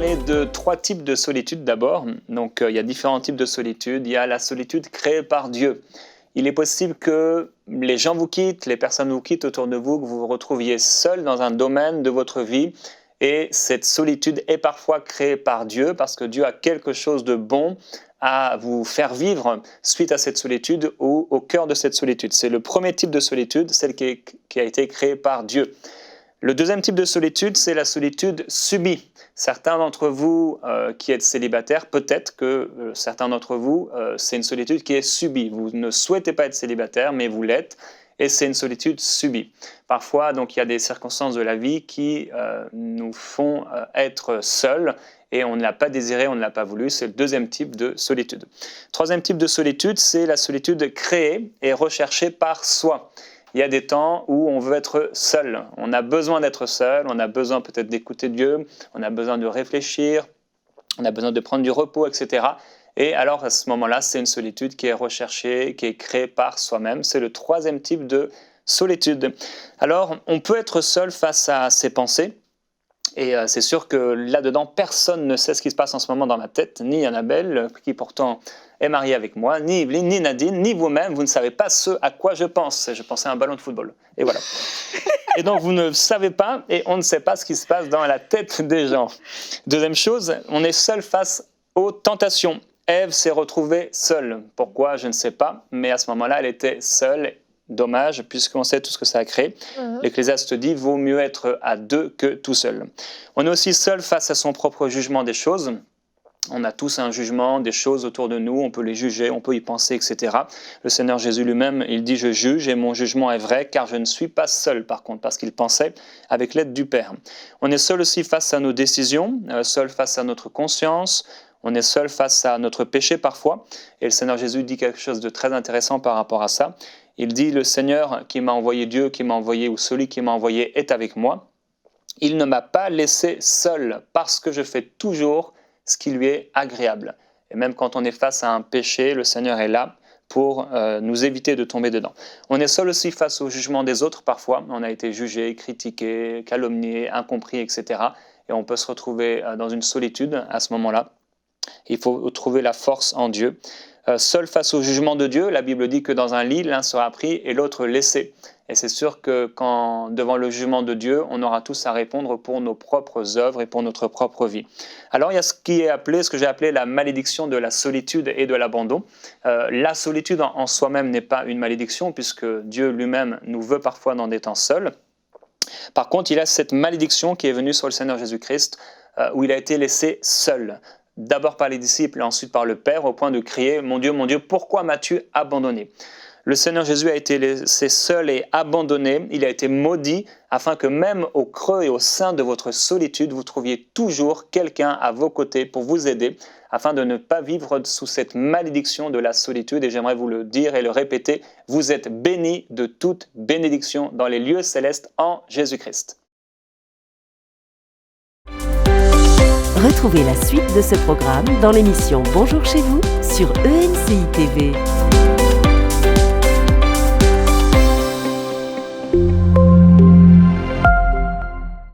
parler de 3 types de solitude d'abord. Donc, il y a différents types de solitude. Il y a la solitude créée par Dieu. Il est possible que les gens vous quittent, les personnes vous quittent autour de vous, que vous vous retrouviez seul dans un domaine de votre vie. Et cette solitude est parfois créée par Dieu parce que Dieu a quelque chose de bon à vous faire vivre suite à cette solitude ou au cœur de cette solitude. C'est le premier type de solitude, celle qui a été créée par Dieu. Le deuxième type de solitude, c'est la solitude subie. Certains d'entre vous qui êtes célibataires, peut-être que certains d'entre vous, c'est une solitude qui est subie. Vous ne souhaitez pas être célibataire, mais vous l'êtes, et c'est une solitude subie. Parfois, donc, il y a des circonstances de la vie qui nous font être seuls, et on ne l'a pas désiré, on ne l'a pas voulu. C'est le deuxième type de solitude. Troisième type de solitude, c'est la solitude créée et recherchée par soi. Il y a des temps où on veut être seul. On a besoin d'être seul, on a besoin peut-être d'écouter Dieu, on a besoin de réfléchir, on a besoin de prendre du repos, etc. Et alors à ce moment-là, c'est une solitude qui est recherchée, qui est créée par soi-même. C'est le troisième type de solitude. Alors, on peut être seul face à ses pensées. Et c'est sûr que là-dedans, personne ne sait ce qui se passe en ce moment dans ma tête, ni Annabelle, qui pourtant est mariée avec moi, ni Evelyne, ni Nadine, ni vous-même. Vous ne savez pas ce à quoi je pense. Je pensais à un ballon de football. Et voilà. Et donc, vous ne savez pas, et on ne sait pas ce qui se passe dans la tête des gens. Deuxième chose, on est seul face aux tentations. Ève s'est retrouvée seule. Pourquoi? Je ne sais pas. Mais à ce moment-là, elle était seule. Dommage, puisqu'on sait tout ce que ça a créé. L'Ecclésiaste dit « vaut mieux être à deux que tout seul ». On est aussi seul face à son propre jugement des choses. On a tous un jugement des choses autour de nous, on peut les juger, on peut y penser, etc. Le Seigneur Jésus lui-même, il dit « je juge et mon jugement est vrai, car je ne suis pas seul » par contre, parce qu'il pensait avec l'aide du Père. On est seul aussi face à nos décisions, seul face à notre conscience. On est seul face à notre péché parfois. Et le Seigneur Jésus dit quelque chose de très intéressant par rapport à ça. Il dit, le Seigneur qui m'a envoyé, Dieu qui m'a envoyé, ou celui qui m'a envoyé est avec moi. Il ne m'a pas laissé seul parce que je fais toujours ce qui lui est agréable. Et même quand on est face à un péché, le Seigneur est là pour nous éviter de tomber dedans. On est seul aussi face au jugement des autres parfois. On a été jugé, critiqué, calomnié, incompris, etc. Et on peut se retrouver dans une solitude à ce moment-là. Il faut trouver la force en Dieu. Seul face au jugement de Dieu, la Bible dit que dans un lit, l'un sera pris et l'autre laissé. Et c'est sûr que quand, devant le jugement de Dieu, on aura tous à répondre pour nos propres œuvres et pour notre propre vie. Alors il y a ce que j'ai appelé la malédiction de la solitude et de l'abandon. La solitude en soi-même n'est pas une malédiction puisque Dieu lui-même nous veut parfois dans des temps seuls. Par contre, il y a cette malédiction qui est venue sur le Seigneur Jésus-Christ où il a été laissé seul. D'abord par les disciples et ensuite par le Père, au point de crier « Mon Dieu, pourquoi m'as-tu abandonné ?» Le Seigneur Jésus a été laissé seul et abandonné, il a été maudit, afin que même au creux et au sein de votre solitude, vous trouviez toujours quelqu'un à vos côtés pour vous aider, afin de ne pas vivre sous cette malédiction de la solitude. Et j'aimerais vous le dire et le répéter, vous êtes bénis de toute bénédiction dans les lieux célestes en Jésus-Christ. Retrouvez la suite de ce programme dans l'émission Bonjour chez vous sur EMCI TV.